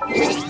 Today's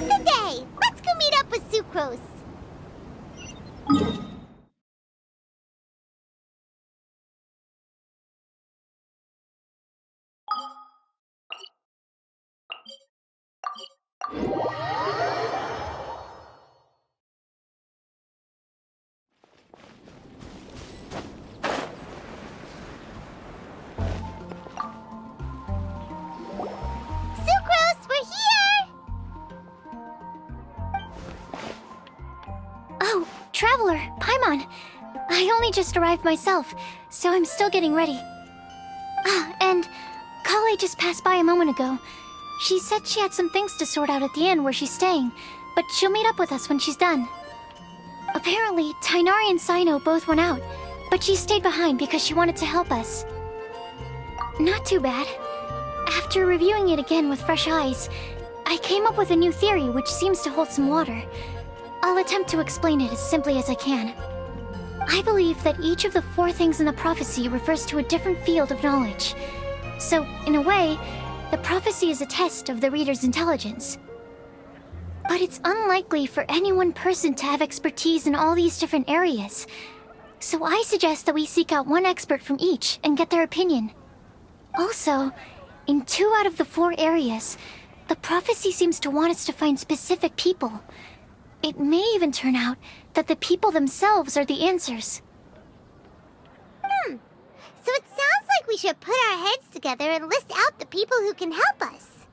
the day! Let's go meet up with Sucrose! Sucrose, we're here! Oh, Traveler, Paimon. I only just arrived myself, so I'm still getting ready. Ah, and Kale just passed by a moment ago. She said she had some things to sort out at the inn where she's staying, but she'll meet up with us when she's done. Apparently, Tainari and Sino both went out, but she stayed behind because she wanted to help us. Not too bad. After reviewing it again with fresh eyes, I came up with a new theory which seems to hold some water. I'll attempt to explain it as simply as I can. I believe that each of the 4 things in the prophecy refers to a different field of knowledge. So, in a way, the prophecy is a test of the reader's intelligence. But it's unlikely for any one person to have expertise in all these different areas. So I suggest that we seek out one expert from each and get their opinion. Also, in 2 out of the 4 areas, the prophecy seems to want us to find specific people. It may even turn out that the people themselves are the answers. So it sounds like we should put our heads together and list out the people who can help us.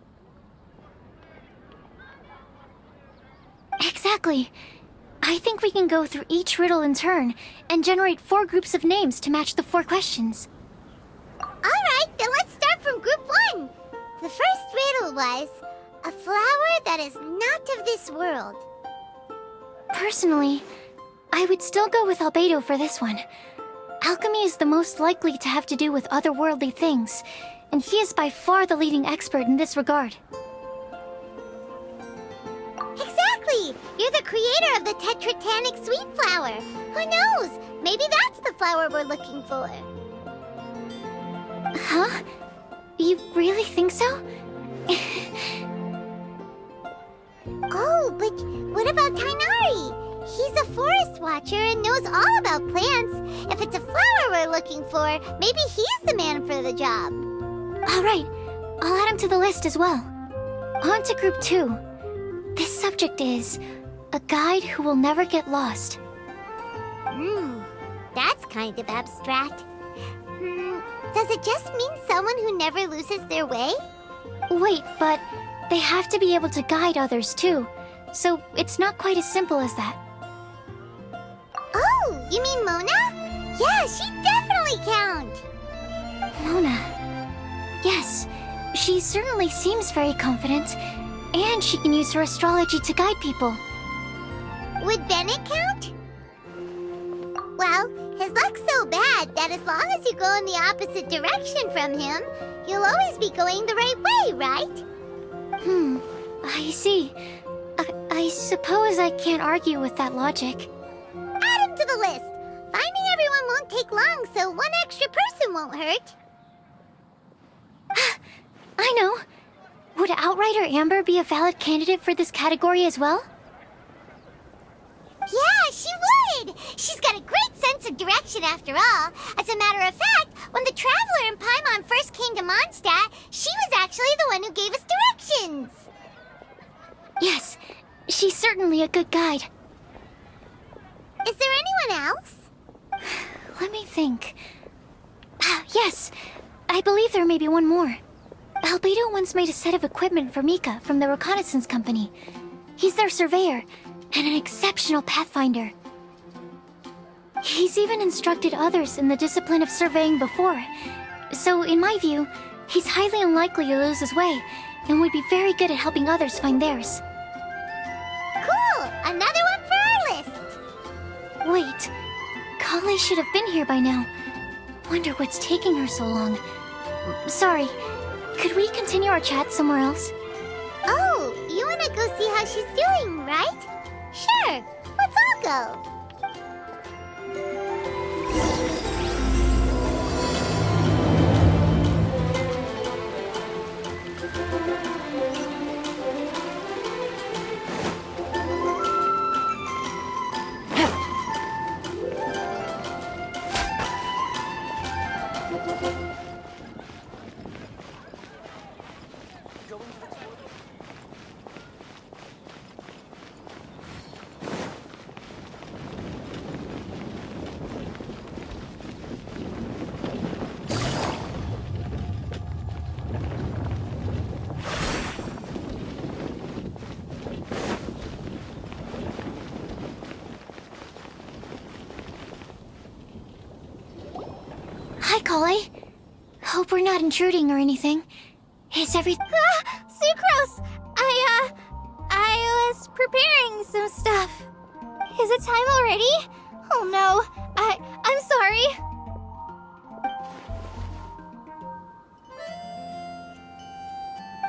Exactly. I think we can go through each riddle in turn and generate 4 groups of names to match the 4 questions. Alright, then let's start from group 1. The first riddle was, a flower that is not of this world. Personally, I would still go with Albedo for this one. Alchemy is the most likely to have to do with otherworldly things, and he is by far the leading expert in this regard. Exactly! You're the creator of the Tetratanic sweet flower. Who knows? Maybe that's the flower we're looking for. Huh? You really think so? Oh, but what about Tainari? He's a forest watcher and knows all about plants. If it's a flower we're looking for, maybe he's the man for the job. Alright, I'll add him to the list as well. On to group 2. This subject is a guide who will never get lost. That's kind of abstract. Does it just mean someone who never loses their way? Wait, but they have to be able to guide others too, so it's not quite as simple as that. Oh, you mean Mona? Yeah, she definitely counts. Mona. Yes, she certainly seems very confident, and she can use her astrology to guide people. Would Bennett count? Well, his luck's so bad that as long as you go in the opposite direction from him, you'll always be going the right way, right? I see. I suppose I can't argue with that logic. Add him to the list. Finding everyone won't take long, so one extra person won't hurt. I know. Would Outrider Amber be a valid candidate for this category as well? Yeah, she would! She's got a great sense of direction after all. As a matter of fact, when the Traveler and Paimon first came to Mondstadt, she was actually the one who gave us directions. Yes, she's certainly a good guide. Is there anyone else? Let me think. Yes, I believe there may be one more. Albedo once made a set of equipment for Mika from the reconnaissance company. He's their surveyor, and an exceptional pathfinder. He's even instructed others in the discipline of surveying before. So, in my view, he's highly unlikely to lose his way, and would be very good at helping others find theirs. Cool! Another one for our list! Wait, Kale should have been here by now. Wonder what's taking her so long. Sorry, could we continue our chat somewhere else? Oh, you wanna go see how she's doing, right? Sure, let's all go. Hi, Kale. Hope we're not intruding or anything. Is everything... Sucrose! I was preparing some stuff. Is it time already? Oh no, I'm sorry.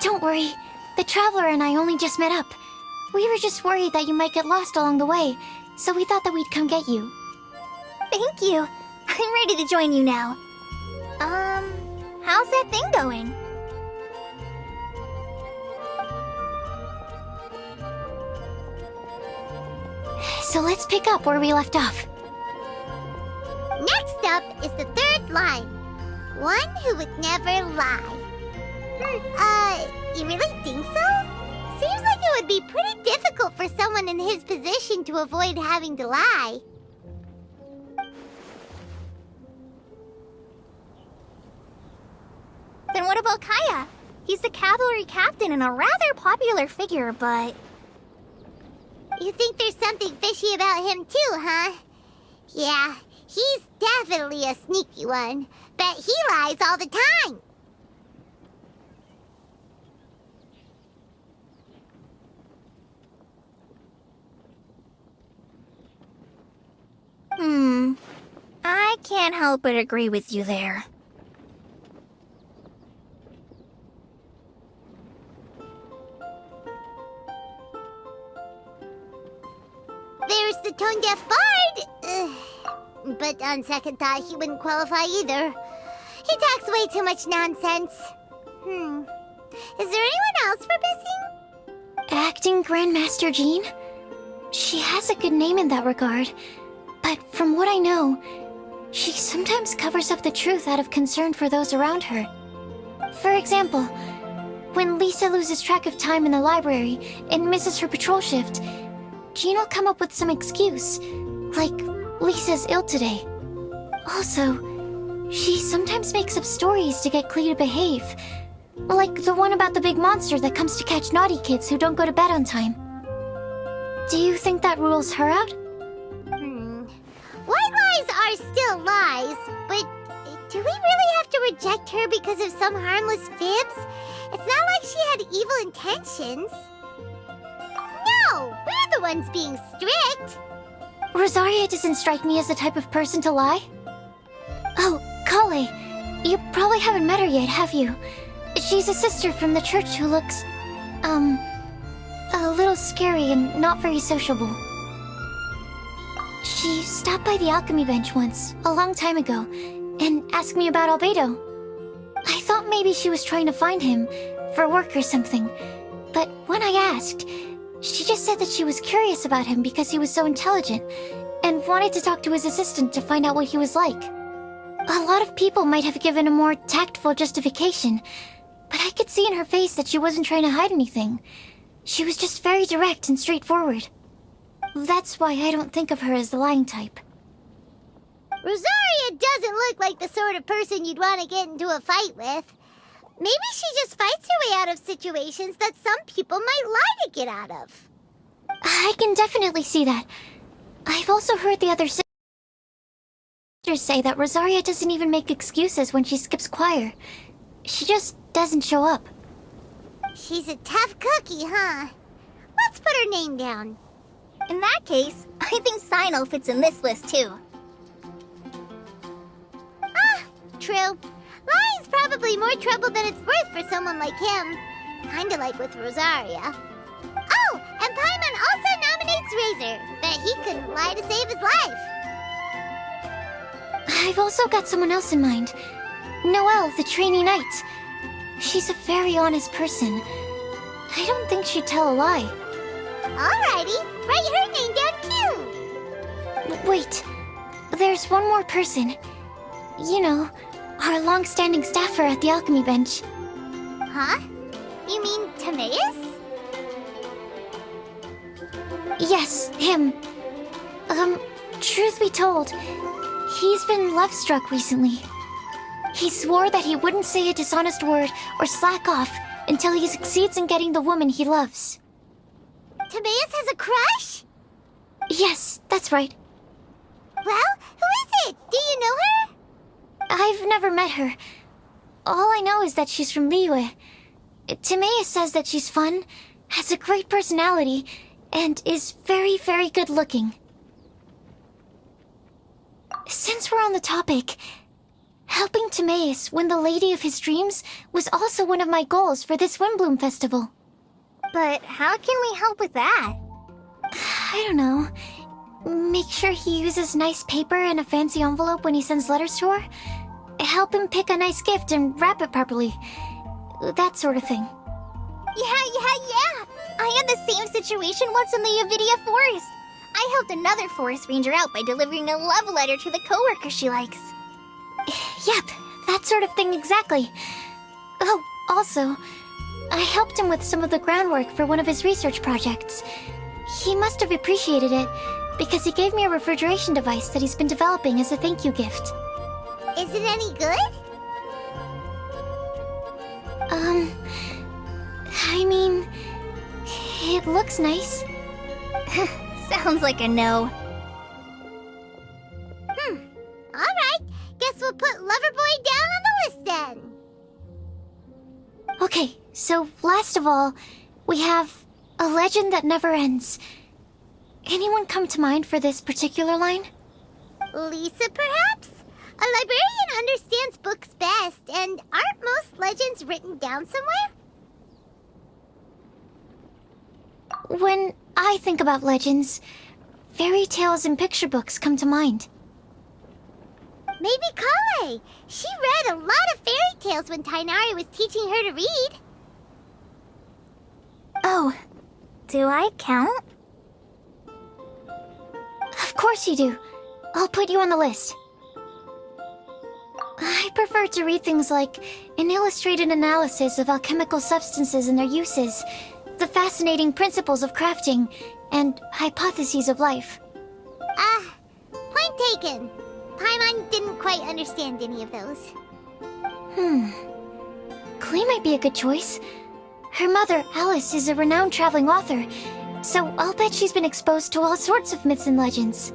Don't worry. The Traveler and I only just met up. We were just worried that you might get lost along the way, so we thought that we'd come get you. Thank you. I'm ready to join you now. How's that thing going? So let's pick up where we left off. Next up is the third line. One who would never lie. You really think so? Seems like it would be pretty difficult for someone in his position to avoid having to lie. Then what about Kaya? He's the cavalry captain and a rather popular figure, but... You think there's something fishy about him too, huh? Yeah, he's definitely a sneaky one. Bet he lies all the time. I can't help but agree with you there. There's the tone-deaf bard! But on second thought, he wouldn't qualify either. He talks way too much nonsense. Is there anyone else we're missing? Acting Grandmaster Jean? She has a good name in that regard, but from what I know, she sometimes covers up the truth out of concern for those around her. For example, when Lisa loses track of time in the library and misses her patrol shift, Jean will come up with some excuse, like Lisa's ill today. Also, she sometimes makes up stories to get Klee to behave, like the one about the big monster that comes to catch naughty kids who don't go to bed on time. Do you think that rules her out? White lies are still lies, but do we really have to reject her because of some harmless fibs? It's not like she had evil intentions. No, we're the ones being strict. Rosaria doesn't strike me as the type of person to lie. Oh, Kale, you probably haven't met her yet, have you? She's a sister from the church who looks, a little scary and not very sociable. She stopped by the alchemy bench once, a long time ago, and asked me about Albedo. I thought maybe she was trying to find him, for work or something. But when I asked, she just said that she was curious about him because he was so intelligent, and wanted to talk to his assistant to find out what he was like. A lot of people might have given a more tactful justification, but I could see in her face that she wasn't trying to hide anything. She was just very direct and straightforward. That's why I don't think of her as the lying type. Rosaria doesn't look like the sort of person you'd want to get into a fight with. Maybe she just fights her way out of situations that some people might lie to get out of. I can definitely see that. I've also heard the other sisters say that Rosaria doesn't even make excuses when she skips choir. She just doesn't show up. She's a tough cookie, huh? Let's put her name down. In that case, I think Sinal fits in this list too. Ah, true. Lying's probably more trouble than it's worth for someone like him. Kinda like with Rosaria. Oh, and Paimon also nominates Razor, but he couldn't lie to save his life. I've also got someone else in mind. Noelle, the trainee knight. She's a very honest person. I don't think she'd tell a lie. Alrighty, write her name down too. Wait, there's one more person. You know, our long-standing staffer at the alchemy bench. Huh? You mean Timaeus? Yes, him. Truth be told, he's been love-struck recently. He swore that he wouldn't say a dishonest word or slack off until he succeeds in getting the woman he loves. Timaeus has a crush? Yes, that's right. Well, who is it? Do you know her? I've never met her. All I know is that she's from Liyue. Timaeus says that she's fun, has a great personality, and is very, very good looking. Since we're on the topic, helping Timaeus win the lady of his dreams was also one of my goals for this Windbloom Festival. But how can we help with that? I don't know. Make sure he uses nice paper and a fancy envelope when he sends letters to her. Help him pick a nice gift and wrap it properly. That sort of thing. Yeah. I had the same situation once in the Avidia Forest. I helped another forest ranger out by delivering a love letter to the coworker she likes. Yep, that sort of thing exactly. Oh, also, I helped him with some of the groundwork for one of his research projects. He must have appreciated it, because he gave me a refrigeration device that he's been developing as a thank you gift. Is it any good? I mean, it looks nice. Sounds like a no. Alright, guess we'll put Loverboy down on the list then. Okay, so last of all, we have a legend that never ends. Anyone come to mind for this particular line? Lisa, perhaps? A librarian understands books best, and aren't most legends written down somewhere? When I think about legends, fairy tales and picture books come to mind. Maybe Kale. She read a lot of fairy tales when Tainari was teaching her to read. Oh, do I count? Of course you do. I'll put you on the list. I prefer to read things like an illustrated analysis of alchemical substances and their uses, the fascinating principles of crafting, and hypotheses of life. Point taken. Paimon didn't quite understand any of those. Klee might be a good choice. Her mother, Alice, is a renowned traveling author, so I'll bet she's been exposed to all sorts of myths and legends.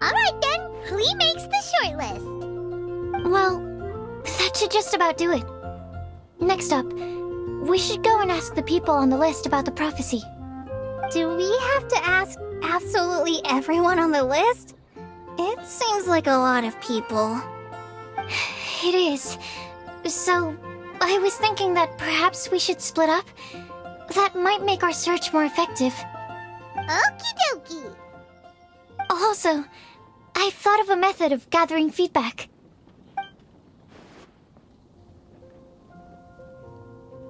Alright then, Klee makes the shortlist. Well, that should just about do it. Next up, we should go and ask the people on the list about the prophecy. Do we have to ask absolutely everyone on the list? It seems like a lot of people. It is. So, I was thinking that perhaps we should split up. That might make our search more effective. Okie dokie. Also, I've thought of a method of gathering feedback.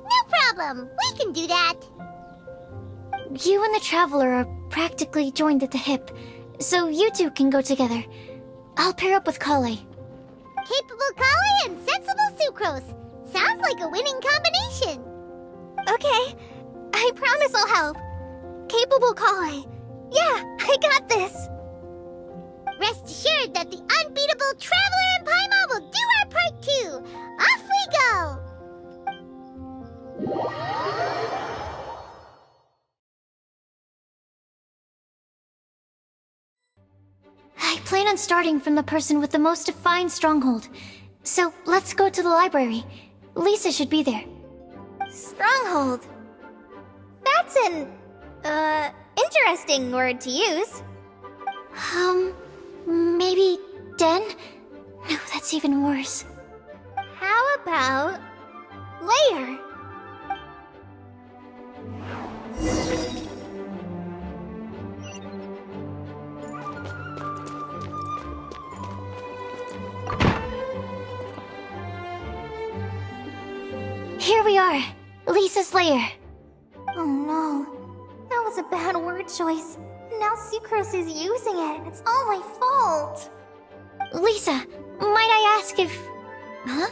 No problem. We can do that. You and the Traveler are practically joined at the hip, so you two can go together. I'll pair up with Kale. Capable Kale and sensible Sucrose. Sounds like a winning combination. Okay, I promise I'll help. Capable Kale. Yeah, I got this. Rest assured that the unbeatable Traveler and Paimon will do our part too. Off we go! I plan on starting from the person with the most defined stronghold. So let's go to the library. Lisa should be there. Stronghold. That's an, interesting word to use. Maybe den? No, that's even worse. How about layer? Here we are, Lisa's lair. Oh no, that was a bad word choice. Now Sucrose is using it, and it's all my fault. Lisa, might I ask if... Huh?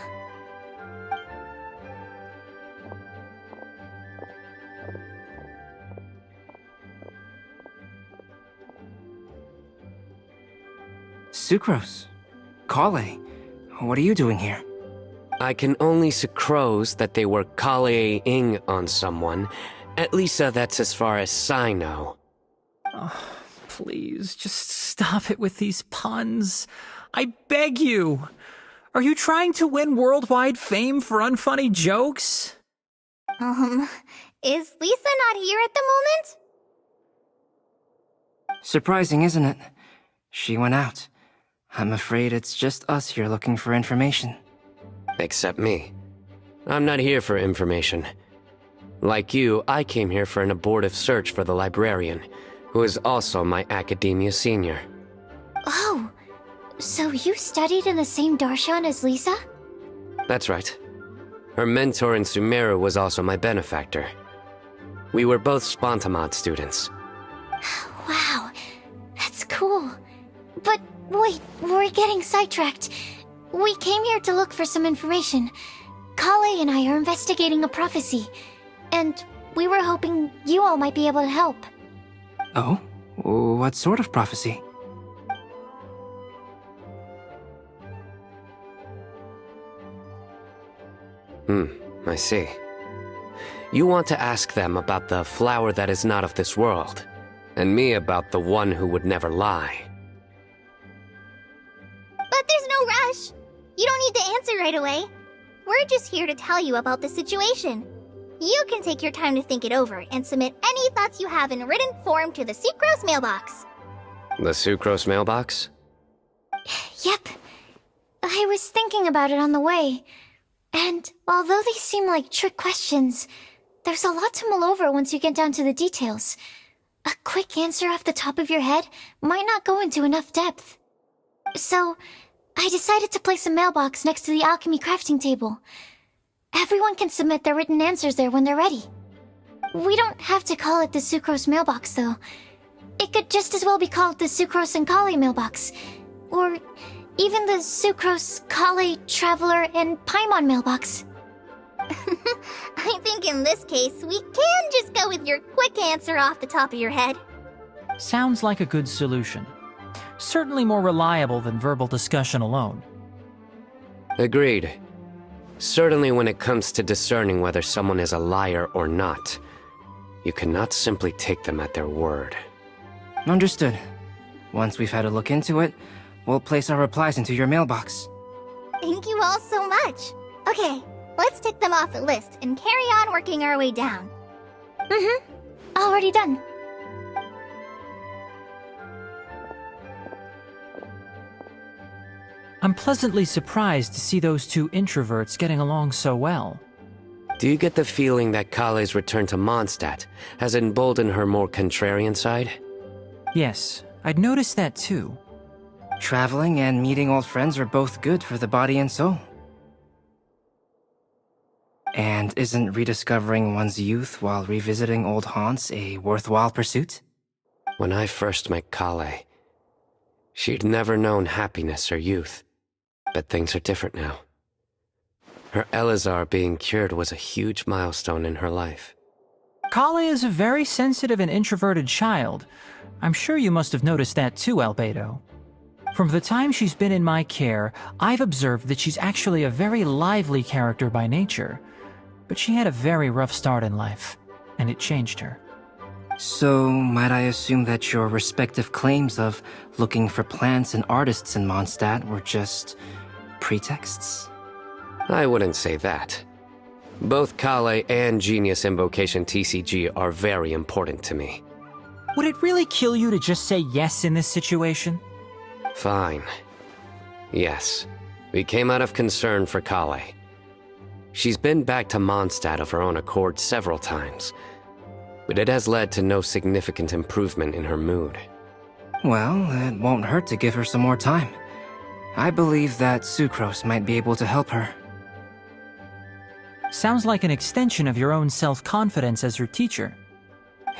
Sucrose. Kale. What are you doing here? I can only sucrose that they were Kale-ing on someone. At least that's as far as I know. Oh, please, just stop it with these puns. I beg you. Are you trying to win worldwide fame for unfunny jokes? Is Lisa not here at the moment? Surprising, isn't it? She went out. I'm afraid it's just us here looking for information. Except me. I'm not here for information. Like you, I came here for an abortive search for the librarian, who is also my academia senior. Oh, so you studied in the same darshan as Lisa? That's right. Her mentor in Sumeru was also my benefactor. We were both Spontamod students. Wow, that's cool. But wait, we're getting sidetracked. We came here to look for some information. Kale and I are investigating a prophecy, and we were hoping you all might be able to help. Oh? What sort of prophecy? I see. You want to ask them about the flower that is not of this world, and me about the one who would never lie. But there's no rush. You don't need to answer right away. We're just here to tell you about the situation. You can take your time to think it over and submit any thoughts you have in written form to the Sucrose mailbox. The Sucrose mailbox? Yep. I was thinking about it on the way. And although they seem like trick questions, there's a lot to mull over once you get down to the details. A quick answer off the top of your head might not go into enough depth. So, I decided to place a mailbox next to the alchemy crafting table. Everyone can submit their written answers there when they're ready. We don't have to call it the Sucrose mailbox, though. It could just as well be called the Sucrose and Kale mailbox. Or even the Sucrose, Kale, Traveler, and Paimon mailbox. I think in this case, we can just go with your quick answer off the top of your head. Sounds like a good solution. Certainly more reliable than verbal discussion alone. Agreed. Certainly when it comes to discerning whether someone is a liar or not, you cannot simply take them at their word. Understood. Once we've had a look into it, we'll place our replies into your mailbox. Thank you all so much. Okay, let's tick them off the list and carry on working our way down. Already done. I'm pleasantly surprised to see those two introverts getting along so well. Do you get the feeling that Kale's return to Mondstadt has emboldened her more contrarian side? Yes, I'd noticed that too. Traveling and meeting old friends are both good for the body and soul. And isn't rediscovering one's youth while revisiting old haunts a worthwhile pursuit? When I first met Kale, she'd never known happiness or youth. But things are different now. Her Elazar being cured was a huge milestone in her life. Kale is a very sensitive and introverted child. I'm sure you must have noticed that too, Albedo. From the time she's been in my care, I've observed that she's actually a very lively character by nature. But she had a very rough start in life, and it changed her. So, might I assume that your respective claims of looking for plants and artists in Mondstadt were just pretexts? I wouldn't say that. Both Kale and Genius Invocation TCG are very important to me. Would it really kill you to just say yes in this situation? Fine. Yes, we came out of concern for Kale. She's been back to Mondstadt of her own accord several times, but it has led to no significant improvement in her mood. Well, it won't hurt to give her some more time. I believe that Sucrose might be able to help her. Sounds like an extension of your own self-confidence as her teacher.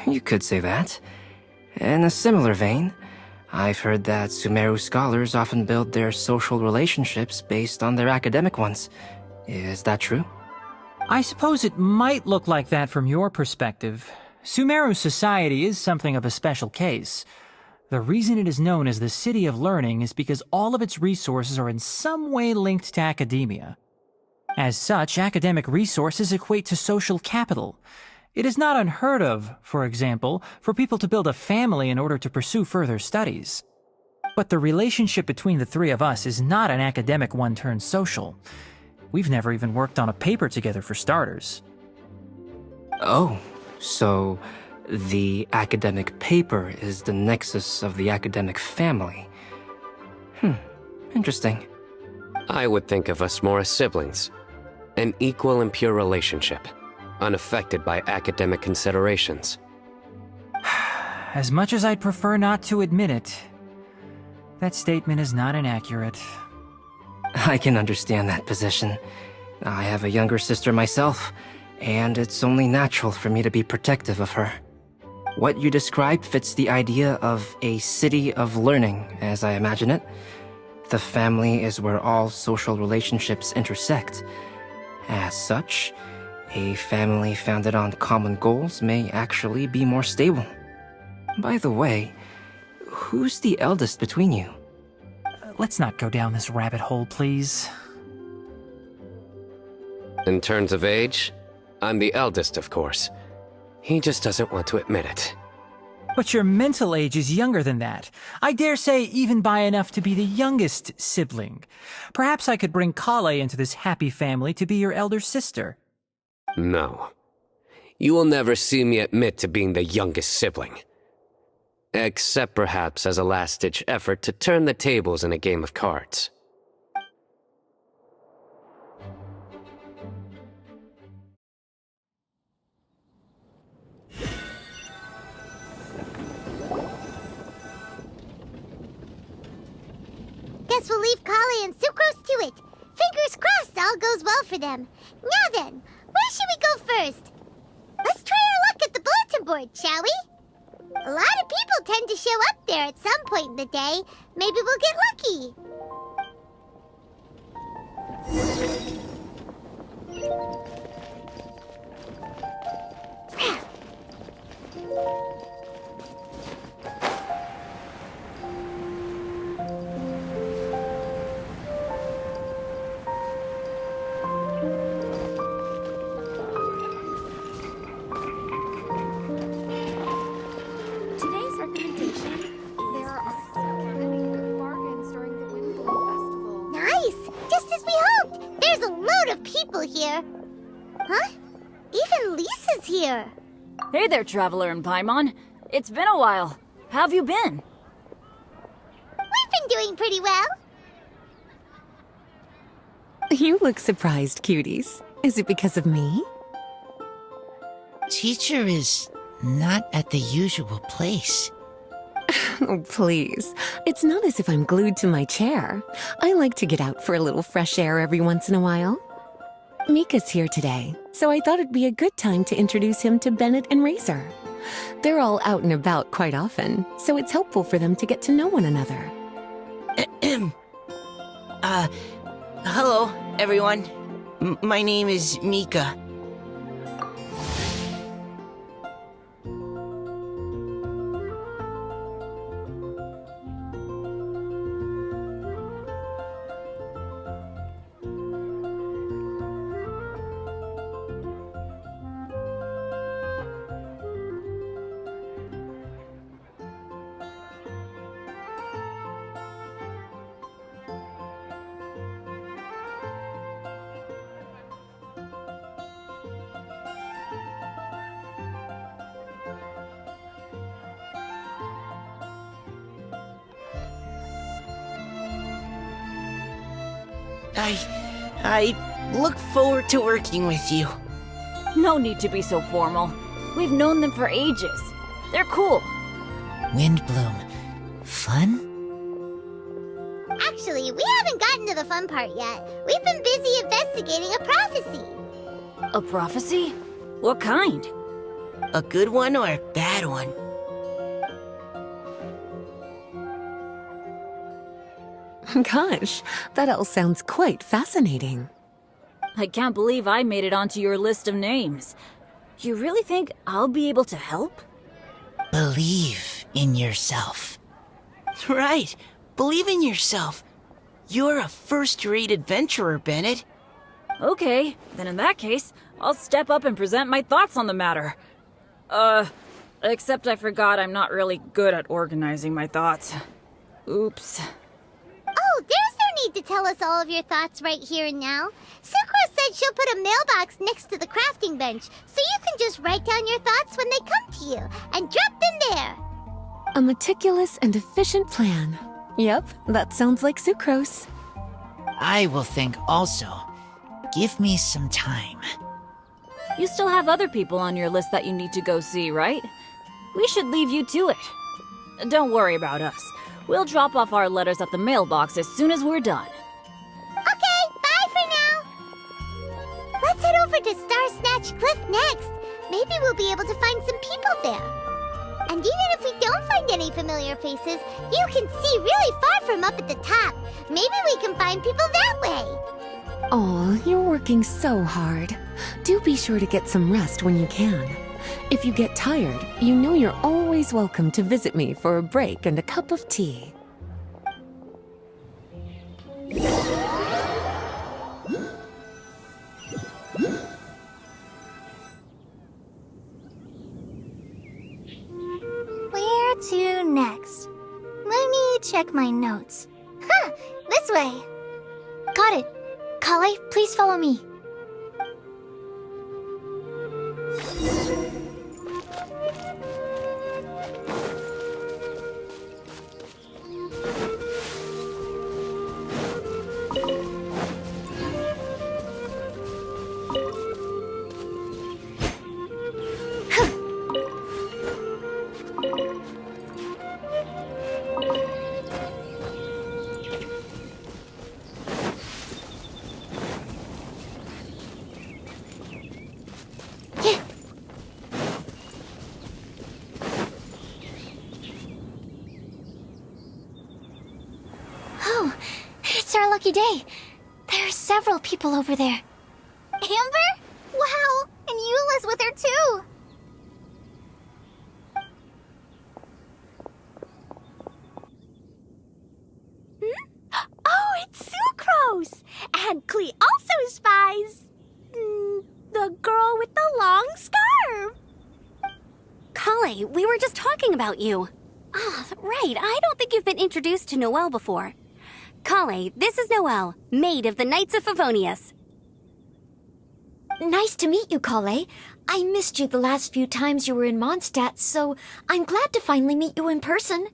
You could say that. In a similar vein, I've heard that Sumeru scholars often build their social relationships based on their academic ones. Is that true? I suppose it might look like that from your perspective. Sumeru society is something of a special case. The reason it is known as the City of Learning is because all of its resources are in some way linked to academia. As such, academic resources equate to social capital. It is not unheard of, for example, for people to build a family in order to pursue further studies. But the relationship between the three of us is not an academic one turned social. We've never even worked on a paper together for starters. Oh, so the academic paper is the nexus of the academic family. Interesting. I would think of us more as siblings. An equal and pure relationship, unaffected by academic considerations. As much as I'd prefer not to admit it, that statement is not inaccurate. I can understand that position. I have a younger sister myself, and it's only natural for me to be protective of her. What you describe fits the idea of a city of learning, as I imagine it. The family is where all social relationships intersect. As such, a family founded on common goals may actually be more stable. By the way, who's the eldest between you? Let's not go down this rabbit hole, please. In terms of age, I'm the eldest, of course. He just doesn't want to admit it. But your mental age is younger than that. I dare say even by enough to be the youngest sibling. Perhaps I could bring Kale into this happy family to be your elder sister. No. You will never see me admit to being the youngest sibling. Except perhaps as a last-ditch effort to turn the tables in a game of cards. Guess we'll leave Kali and Sucrose to it. Fingers crossed all goes well for them. Now then, where should we go first? Let's try our luck at the bulletin board, shall we? A lot of people tend to show up there at some point in the day. Maybe we'll get lucky. Today's recommendation, there are so many good bargains during the Windbloom Festival. Nice! Just as we hoped! There's a load of people here. Huh? Even Lisa's here. Hey there, Traveler and Paimon. It's been a while. How have you been? We've been doing pretty well. You look surprised, cuties. Is it because of me? Teacher is not at the usual place. Oh, please. It's not as if I'm glued to my chair. I like to get out for a little fresh air every once in a while. Mika's here today, so I thought it'd be a good time to introduce him to Bennett and Razor. They're all out and about quite often, so it's helpful for them to get to know one another. Hello, everyone. My name is Mika. I look forward to working with you. No need to be so formal. We've known them for ages. They're cool. Windbloom. Fun? Actually, we haven't gotten to the fun part yet. We've been busy investigating a prophecy. A prophecy? What kind? A good one or a bad one? Gosh, that all sounds quite fascinating. I can't believe I made it onto your list of names. You really think I'll be able to help? Believe in yourself. Right. Believe in yourself. You're a first-rate adventurer, Bennett. Okay, then in that case, I'll step up and present my thoughts on the matter. Except I forgot I'm not really good at organizing my thoughts. Oops. Oh, there's no need to tell us all of your thoughts right here and now. Sucrose said she'll put a mailbox next to the crafting bench, so you can just write down your thoughts when they come to you, and drop them there. A meticulous and efficient plan. Yep, that sounds like Sucrose. I will think also. Give me some time. You still have other people on your list that you need to go see, right? We should leave you to it. Don't worry about us. We'll drop off our letters at the mailbox as soon as we're done. Okay, bye for now. Let's head over to Star Snatch Cliff next. Maybe we'll be able to find some people there. And even if we don't find any familiar faces, you can see really far from up at the top. Maybe we can find people that way. Aw, you're working so hard. Do be sure to get some rest when you can. If you get tired, you know you're always welcome to visit me for a break and a cup of tea. Where to next? Let me check my notes. Huh, this way. Got it. Kale, please follow me. Oh, it's our lucky day. There are several people over there. Amber? Wow, and Eula's with her too. Oh, it's Sucrose! And Klee also spies the girl with the long scarf. Kale, we were just talking about you. Ah, right. I don't think you've been introduced to Noelle before. Kale, this is Noelle, maid of the Knights of Favonius. Nice to meet you, Kale. I missed you the last few times you were in Mondstadt, so I'm glad to finally meet you in person.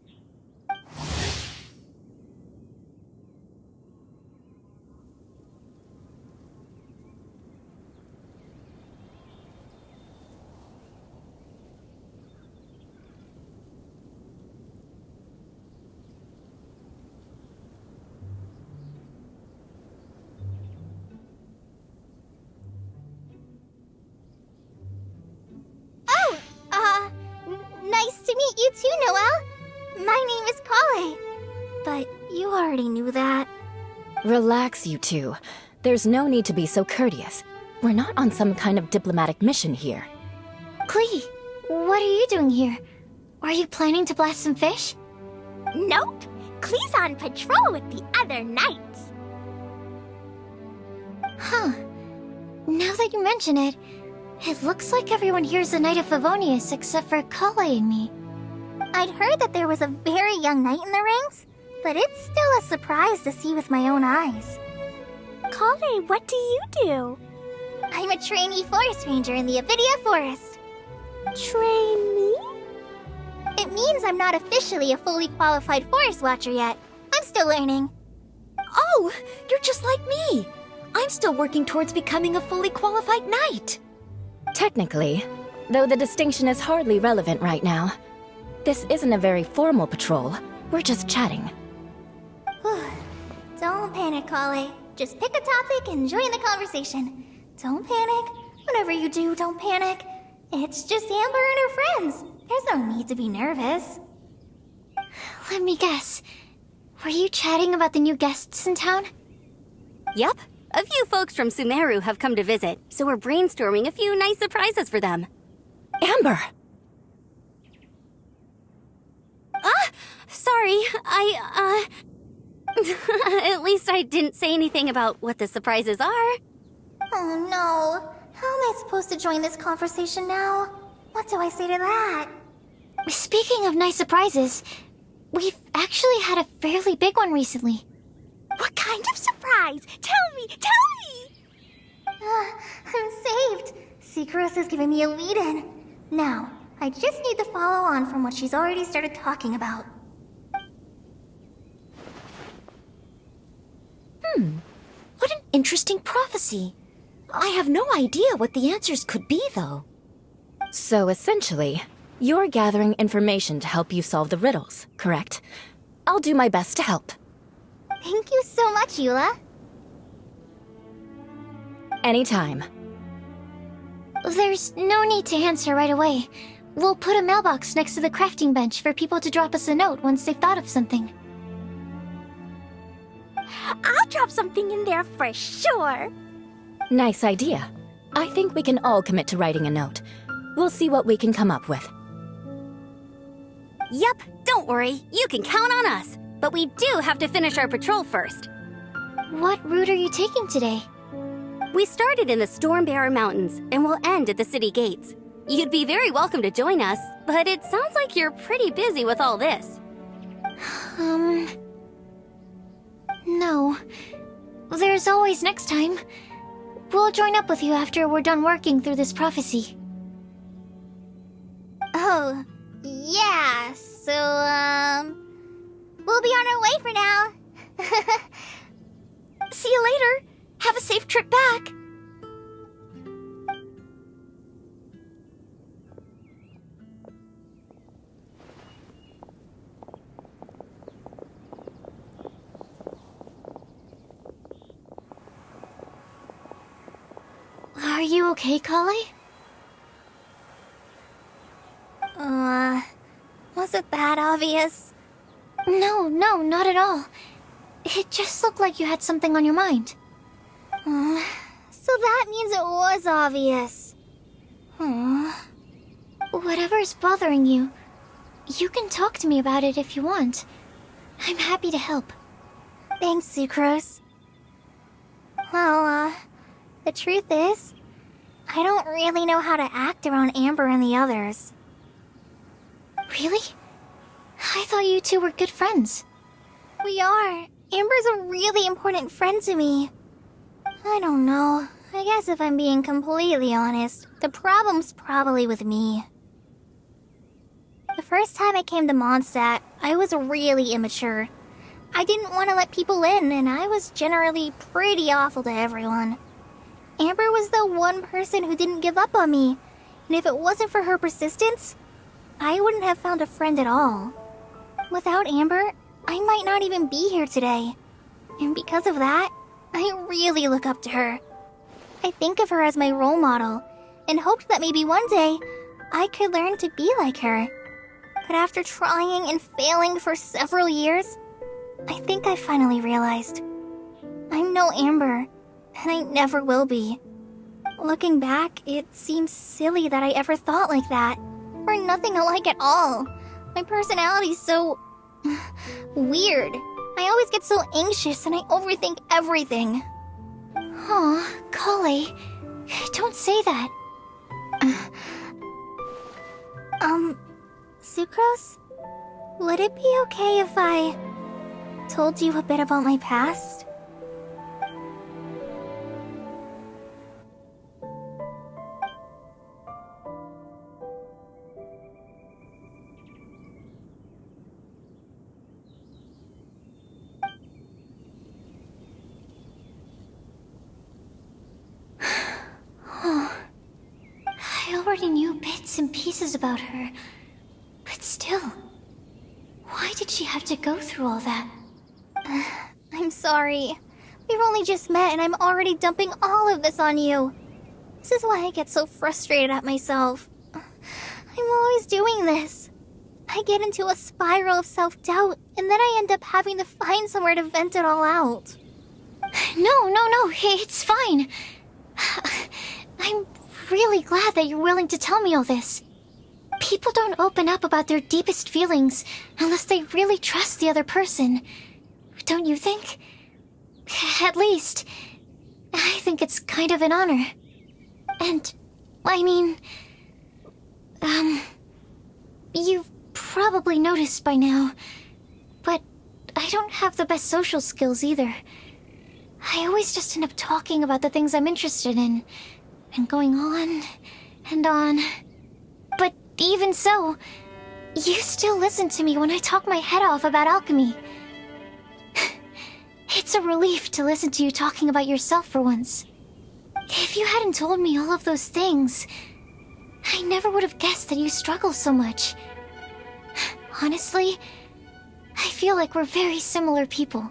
you too, Noelle. My name is Kale. But you already knew that. Relax, you two. There's no need to be so courteous. We're not on some kind of diplomatic mission here. Klee, what are you doing here? Are you planning to blast some fish? Nope. Klee's on patrol with the other knights. Huh. Now that you mention it, it looks like everyone here's a Knight of Favonius except for Kale and me. I'd heard that there was a very young knight in the ranks, but it's still a surprise to see with my own eyes. Kale, what do you do? I'm a trainee forest ranger in the Avidia Forest. Trainee? It means I'm not officially a fully qualified forest watcher yet. I'm still learning. Oh, you're just like me. I'm still working towards becoming a fully qualified knight. Technically, though the distinction is hardly relevant right now. This isn't a very formal patrol. We're just chatting. Don't panic, Kale. Just pick a topic and join the conversation. Don't panic. Whatever you do, don't panic. It's just Amber and her friends. There's no need to be nervous. Let me guess. Were you chatting about the new guests in town? Yup. A few folks from Sumeru have come to visit, so we're brainstorming a few nice surprises for them. Amber! Sorry, At least I didn't say anything about what the surprises are. Oh no. How am I supposed to join this conversation now? What do I say to that? Speaking of nice surprises, we've actually had a fairly big one recently. What kind of surprise? Tell me! I'm saved. Secros is giving me a lead-in. Now, I just need to follow on from what she's already started talking about. What an interesting prophecy. I have no idea what the answers could be, though. So essentially, you're gathering information to help you solve the riddles, correct? I'll do my best to help. Thank you so much, Eula. Anytime. There's no need to answer right away. We'll put a mailbox next to the crafting bench for people to drop us a note once they've thought of something. I'll drop something in there for sure. Nice idea. I think we can all commit to writing a note. We'll see what we can come up with. Yup, don't worry. You can count on us. But we do have to finish our patrol first. What route are you taking today? We started in the Stormbearer Mountains and will end at the city gates. You'd be very welcome to join us, but it sounds like you're pretty busy with all this. No. There's always next time. We'll join up with you after we're done working through this prophecy. Oh, yeah, so, we'll be on our way for now. See you later. Have a safe trip back. Are you okay, Kale? Was it that obvious? No, not at all. It just looked like you had something on your mind. So that means it was obvious. Whatever's bothering you, you can talk to me about it if you want. I'm happy to help. Thanks, Sucrose. Well, the truth is, I don't really know how to act around Amber and the others. Really? I thought you two were good friends. We are. Amber's a really important friend to me. I don't know. I guess if I'm being completely honest, the problem's probably with me. The first time I came to Mondstadt, I was really immature. I didn't want to let people in, and I was generally pretty awful to everyone. Amber was the one person who didn't give up on me, and if it wasn't for her persistence, I wouldn't have found a friend at all. Without Amber, I might not even be here today. And because of that, I really look up to her. I think of her as my role model, and hoped that maybe one day I could learn to be like her. But after trying and failing for several years, I think I finally realized I'm no Amber, and I never will be. Looking back, it seems silly that I ever thought like that. We're nothing alike at all. My personality's so weird. I always get so anxious and I overthink everything. Aw, Kale, don't say that. Sucrose? Would it be okay if I told you a bit about my past? I already knew bits and pieces about her. But still, why did she have to go through all that? I'm sorry. We've only just met and I'm already dumping all of this on you. This is why I get so frustrated at myself. I'm always doing this. I get into a spiral of self-doubt and then I end up having to find somewhere to vent it all out. No, it's fine. I'm really glad that you're willing to tell me all this. People don't open up about their deepest feelings unless they really trust the other person. Don't you think? At least, I think it's kind of an honor. And, I mean, you've probably noticed by now, but I don't have the best social skills either. I always just end up talking about the things I'm interested in, and going on and on. But even so, you still listen to me when I talk my head off about alchemy. It's a relief to listen to you talking about yourself for once. If you hadn't told me all of those things, I never would have guessed that you struggle so much. Honestly, I feel like we're very similar people.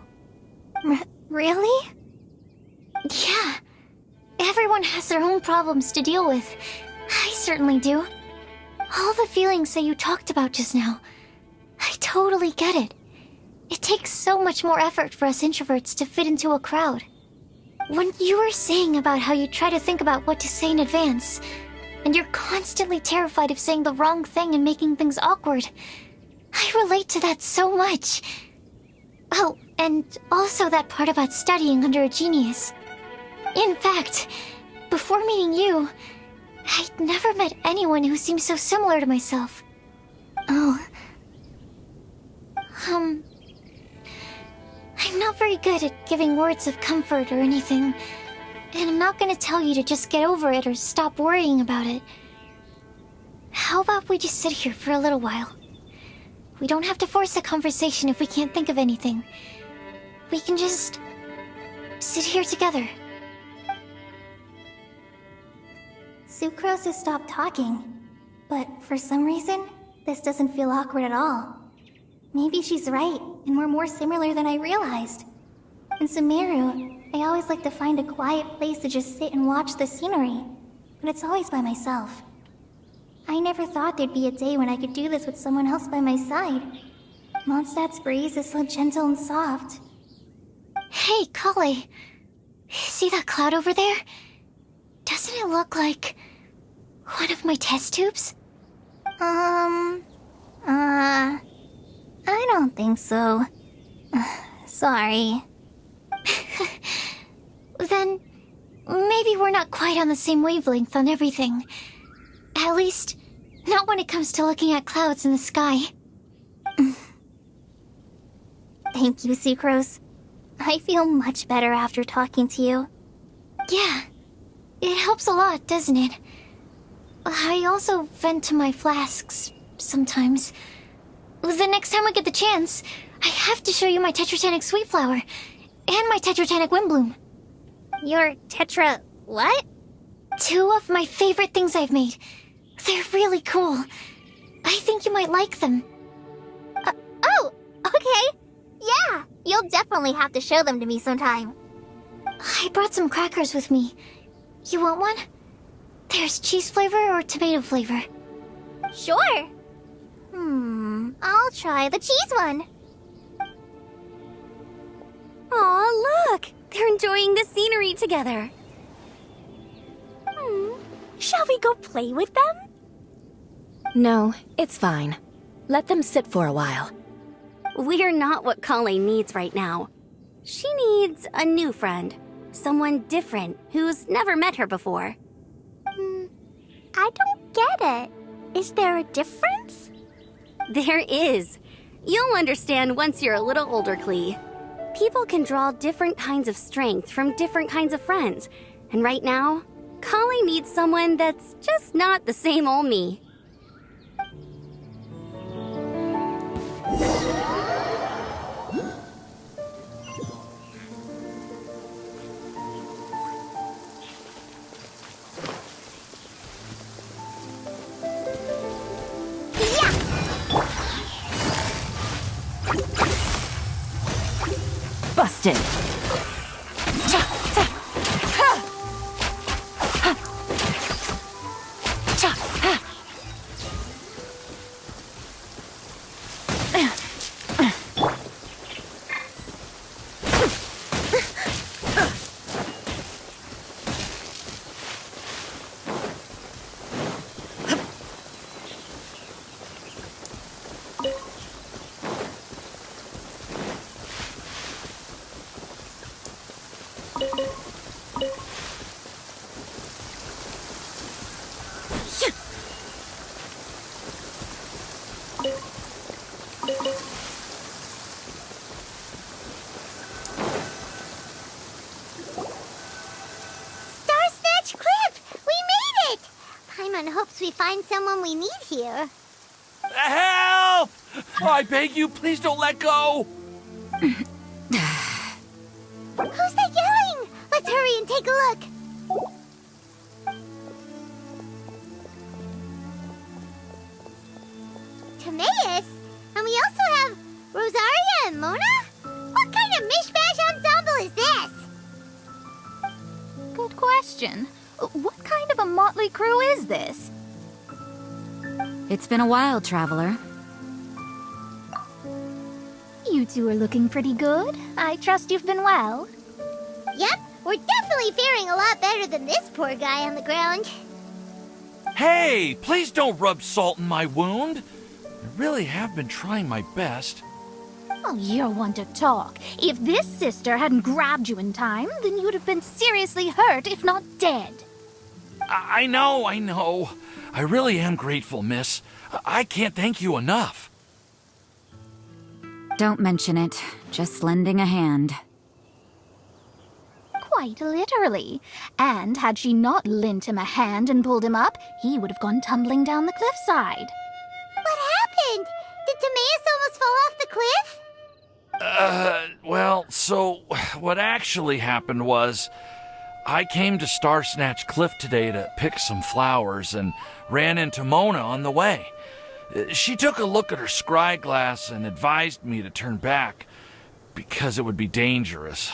Really? Yeah. Everyone has their own problems to deal with. I certainly do. All the feelings that you talked about just now, I totally get it. It takes so much more effort for us introverts to fit into a crowd. When you were saying about how you try to think about what to say in advance, and you're constantly terrified of saying the wrong thing and making things awkward, I relate to that so much. Oh, and also that part about studying under a genius. In fact, before meeting you, I'd never met anyone who seemed so similar to myself. Oh. I'm not very good at giving words of comfort or anything, and I'm not gonna tell you to just get over it or stop worrying about it. How about we just sit here for a little while? We don't have to force a conversation if we can't think of anything. We can just sit here together. Sucrose has stopped talking, but for some reason, this doesn't feel awkward at all. Maybe she's right, and we're more similar than I realized. In Sumeru, I always like to find a quiet place to just sit and watch the scenery, but it's always by myself. I never thought there'd be a day when I could do this with someone else by my side. Mondstadt's breeze is so gentle and soft. Hey, Kale. See that cloud over there? Doesn't it look like one of my test tubes? I don't think so. Sorry. Then, maybe we're not quite on the same wavelength on everything. At least, not when it comes to looking at clouds in the sky. Thank you, Sucrose. I feel much better after talking to you. Yeah, it helps a lot, doesn't it? I also vent to my flasks, sometimes. The next time I get the chance, I have to show you my Tetratanic Sweet Flower, and my Tetratanic Windbloom. Your Tetra... what? 2 of my favorite things I've made. They're really cool. I think you might like them. Oh, okay. Yeah, you'll definitely have to show them to me sometime. I brought some crackers with me. You want one? There's cheese flavor or tomato flavor. Sure. I'll try the cheese one. Aw, look! They're enjoying the scenery together. Shall we go play with them? No, it's fine. Let them sit for a while. We're not what Colleen needs right now. She needs a new friend. Someone different who's never met her before. I don't get it. Is there a difference? There is. You'll understand once you're a little older, Klee. People can draw different kinds of strength from different kinds of friends. And right now, Colleen needs someone that's just not the same old me. Busted! Starsnatch Cliff! We made it! Paimon hopes we find someone we need here. Help! I beg you, please don't let go! Who's that yelling? Let's hurry and take a look. Timaeus? And we also have Rosaria and Mona? What kind of mishmash ensemble is this? Good question. What kind of a motley crew is this? It's been a while, Traveler. You two are looking pretty good. I trust you've been well. Yep, we're definitely faring a lot better than this poor guy on the ground. Hey, please don't rub salt in my wound. I really have been trying my best. Oh, you're one to talk. If this sister hadn't grabbed you in time, then you'd have been seriously hurt, if not dead. I know. I really am grateful, miss. I can't thank you enough. Don't mention it. Just lending a hand. Quite literally. And had she not lent him a hand and pulled him up, he would have gone tumbling down the cliffside. What happened? Did Timaeus almost fall off the cliff? Well, so what actually happened was I came to Starsnatch Cliff today to pick some flowers and ran into Mona on the way. She took a look at her scry glass and advised me to turn back because it would be dangerous.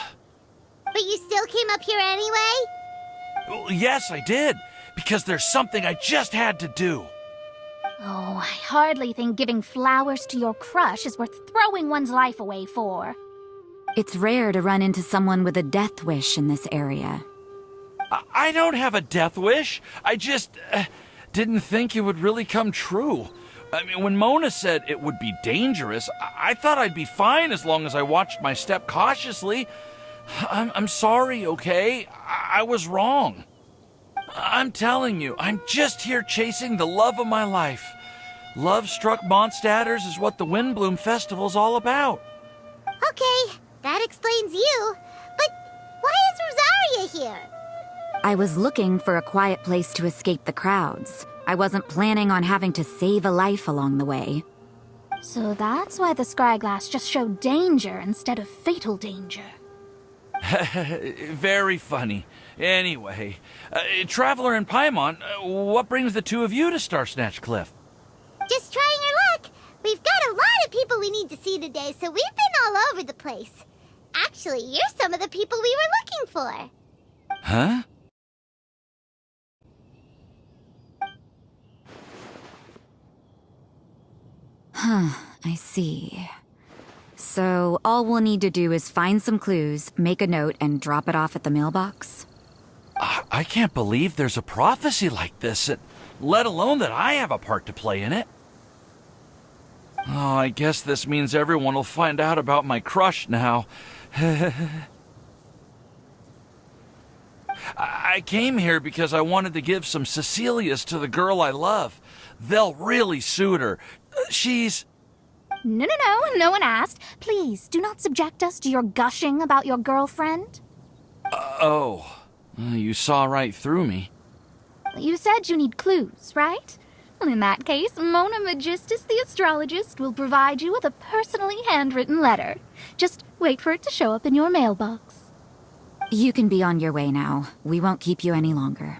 But you still came up here anyway? Well, yes, I did, because there's something I just had to do. Oh, I hardly think giving flowers to your crush is worth throwing one's life away for. It's rare to run into someone with a death wish in this area. I don't have a death wish. I just didn't think it would really come true. I mean, when Mona said it would be dangerous, I thought I'd be fine as long as I watched my step cautiously. I'm sorry, okay? I was wrong. I'm telling you, I'm just here chasing the love of my life. Love-struck Mondstadters is what the Windbloom Festival's all about. Okay, that explains you. But why is Rosaria here? I was looking for a quiet place to escape the crowds. I wasn't planning on having to save a life along the way. So that's why the scryglass just showed danger instead of fatal danger. Very funny. Anyway, Traveler and Paimon, what brings the two of you to Starsnatch Cliff? Just trying our luck. We've got a lot of people we need to see today, so we've been all over the place. Actually, you're some of the people we were looking for. Huh? I see. So all we'll need to do is find some clues, make a note, and drop it off at the mailbox? I can't believe there's a prophecy like this, let alone that I have a part to play in it. Oh, I guess this means everyone will find out about my crush now. I came here because I wanted to give some Cecilias to the girl I love. They'll really suit her. She's... No, no one asked. Please, do not subject us to your gushing about your girlfriend. You saw right through me. You said you need clues, right? Well, in that case, Mona Magistus the astrologist will provide you with a personally handwritten letter. Just wait for it to show up in your mailbox. You can be on your way now. We won't keep you any longer.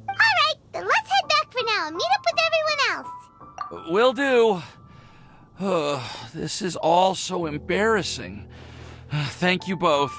Alright, then let's head back for now and meet up with everyone else. Will do. This is all so embarrassing. Thank you both.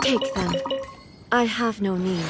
Take them. I have no need.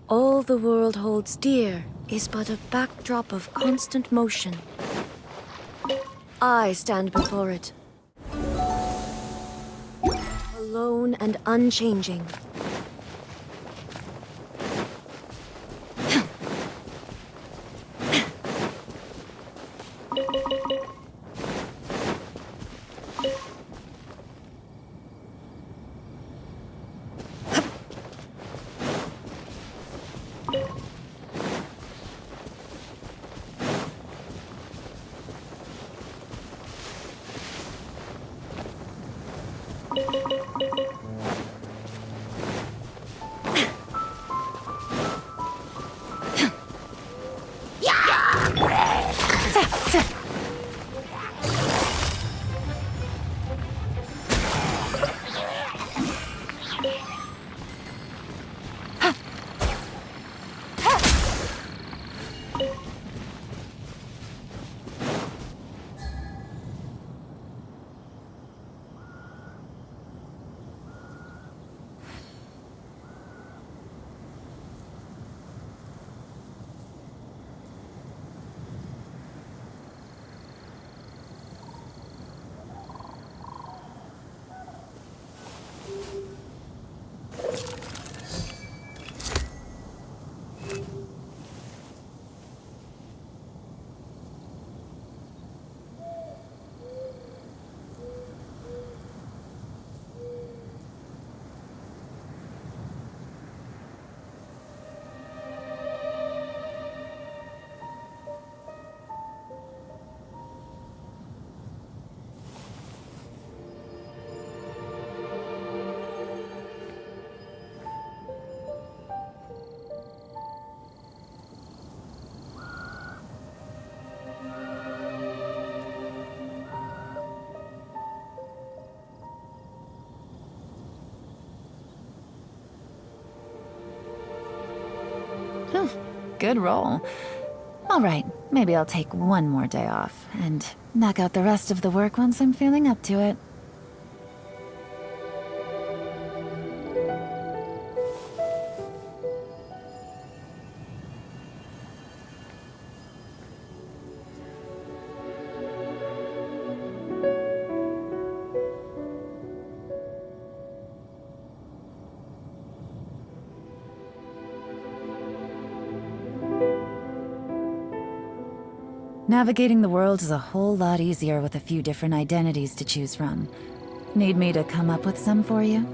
All the world holds dear is but a backdrop of constant motion. I stand before it, alone and unchanging. Good roll. All right, maybe I'll take one more day off and knock out the rest of the work once I'm feeling up to it. Navigating the world is a whole lot easier with a few different identities to choose from. Need me to come up with some for you?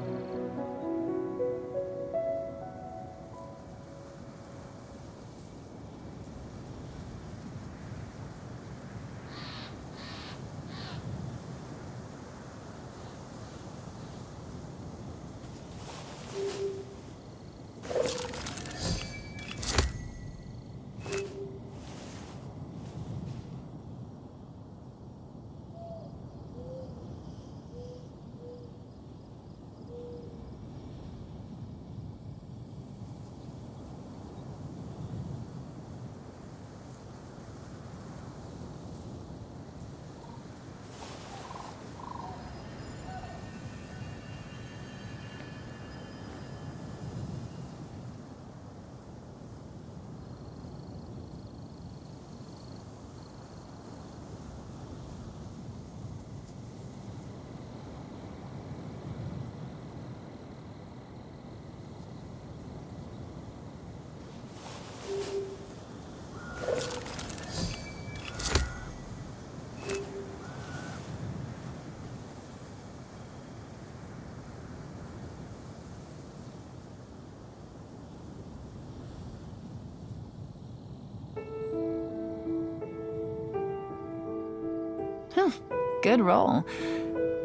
Good roll.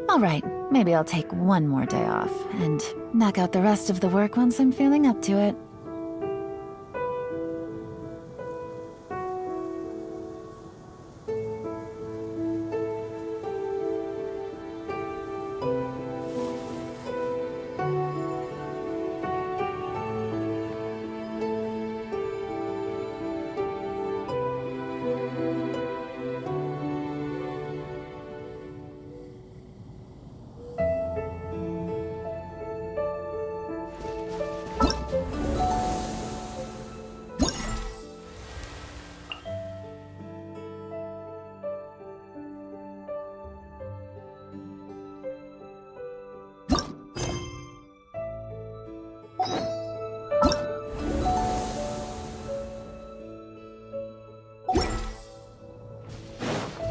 All right, maybe I'll take one more day off and knock out the rest of the work once I'm feeling up to it.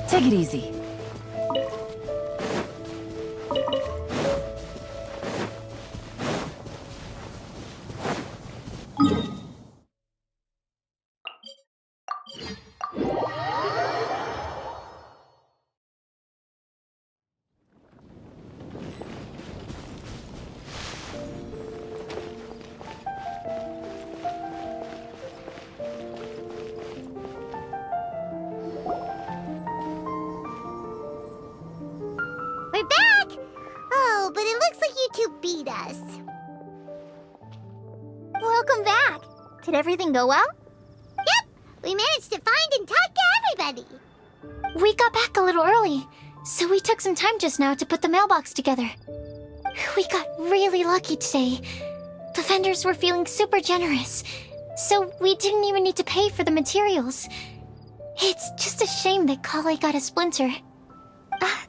Take it easy. We're back! Oh, but it looks like you two beat us. Welcome back. Did everything go well? Yep, we managed to find and talk to everybody. We got back a little early, so we took some time just now to put the mailbox together. We got really lucky today. The vendors were feeling super generous, so we didn't even need to pay for the materials. It's just a shame that Kale got a splinter.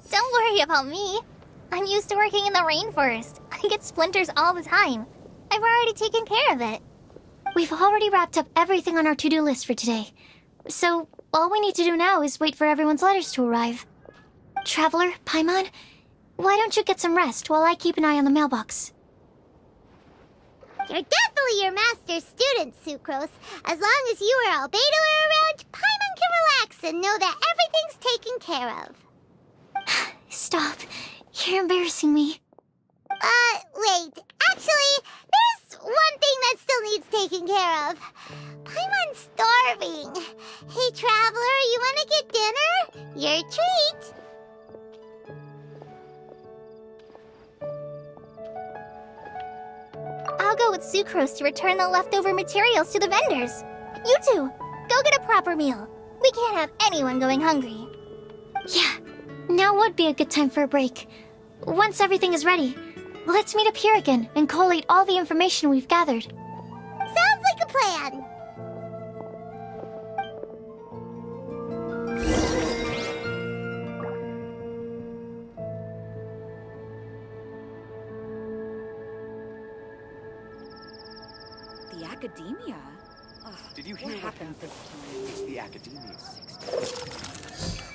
Don't worry about me. I'm used to working in the rainforest. I get splinters all the time. I've already taken care of it. We've already wrapped up everything on our to-do list for today. So, all we need to do now is wait for everyone's letters to arrive. Traveler, Paimon, why don't you get some rest while I keep an eye on the mailbox? You're definitely your master's student, Sucrose. As long as you or Albedo are around, Paimon can relax and know that everything's taken care of. Stop. You're embarrassing me. Wait. Actually, there's one thing that still needs taking care of. Paimon's starving. Hey, Traveler, you want to get dinner? Your treat. I'll go with Sucrose to return the leftover materials to the vendors. You two, go get a proper meal. We can't have anyone going hungry. Yeah, now would be a good time for a break. Once everything is ready, let's meet up here again and collate all the information we've gathered. Sounds like a plan. The academia? Ugh, Did you hear what happened this time? It's the academia's 60th.